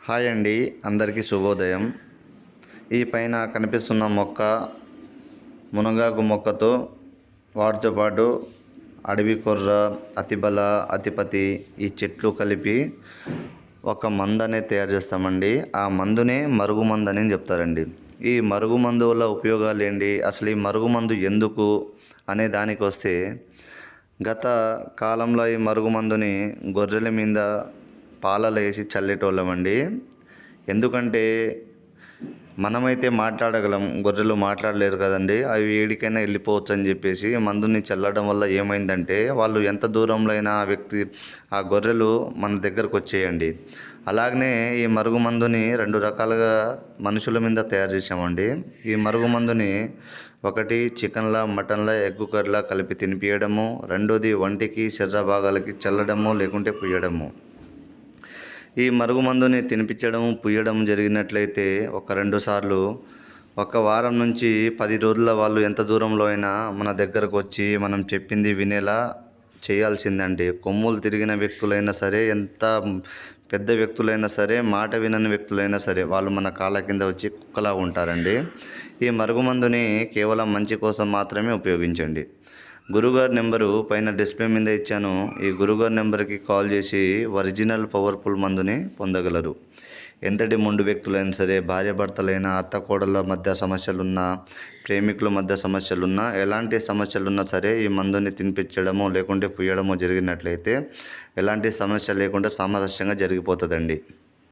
Hi అండి, అందరికీ శుభోదయం. ఈ పైన కనిపిస్తున్న మొక్క మునగాకు మొక్కతో వాటితో పాటు అడవి కొర్ర, అతిబల, అతిపతి ఈ చెట్లు కలిపి ఒక మందు అనేది తయారు చేస్తామండి. ఆ మందునే మరుగు మందు అని చెప్తారండి. ఈ మరుగు మందు వల్ల ఉపయోగాలు ఏంటి, అసలు ఈ మరుగు మందు ఎందుకు అనే దానికి వస్తే, గత కాలంలో ఈ మరుగు మందుని గొర్రెల మీద పాలలో వేసి చల్లేటోళ్ళమండి. ఎందుకంటే మనమైతే మాట్లాడగలం, గొర్రెలు మాట్లాడలేరు కదండి. అవి ఏడికైనా వెళ్ళిపోవచ్చు అని చెప్పేసి మందుని చల్లడం వల్ల ఏమైందంటే, వాళ్ళు ఎంత దూరంలో అయినా ఆ గొర్రెలు మన దగ్గరకు వచ్చేయండి. అలాగనే ఈ మరుగు మందుని 2 రకాలుగా మనుషుల మీద తయారు చేసామండి. ఈ మరుగు మందుని ఒకటి చికెన్లా, మటన్లా, ఎగ్ కర్రీలా కలిపి తినిపియడము, రెండోది ఒంటికి, శరీర భాగాలకి చల్లడము లేకుంటే పుయ్యడము. ఈ మరుగు మందుని తినిపించడం, పుయ్యడం జరిగినట్లయితే 1-2 సార్లు 1 వారం నుంచి 10 రోజుల వాళ్ళు ఎంత దూరంలో అయినా మన దగ్గరకు వచ్చి మనం చెప్పింది వినేలా చేయాల్సిందండి. కొమ్ములు తిరిగిన వ్యక్తులైనా సరే, ఎంత పెద్ద వ్యక్తులైనా సరే, మాట వినని వ్యక్తులైనా సరే, వాళ్ళు మన కాళ్ళ కింద వచ్చి కుక్కలా ఉంటారండి. ఈ మరుగు మందుని కేవలం మంచి కోసం మాత్రమే ఉపయోగించండి. గురుగారి నెంబరు పైన డిస్ప్లే మీద ఇచ్చాను. ఈ గురుగారి నెంబర్కి కాల్ చేసి ఒరిజినల్ పవర్ఫుల్ మందుని పొందగలరు. ఎంతటి మొండు వ్యక్తులైనా సరే, భార్యాభర్తలైనా, అత్త కోడళ్ళ మధ్య సమస్యలున్నా, ప్రేమికుల మధ్య సమస్యలున్నా, ఎలాంటి సమస్యలున్నా సరే ఈ మందుని తినిపించడము లేకుంటే పుయ్యడము జరిగినట్లయితే ఎలాంటి సమస్య లేకుండా సామరస్యంగా జరిగిపోతుందండి.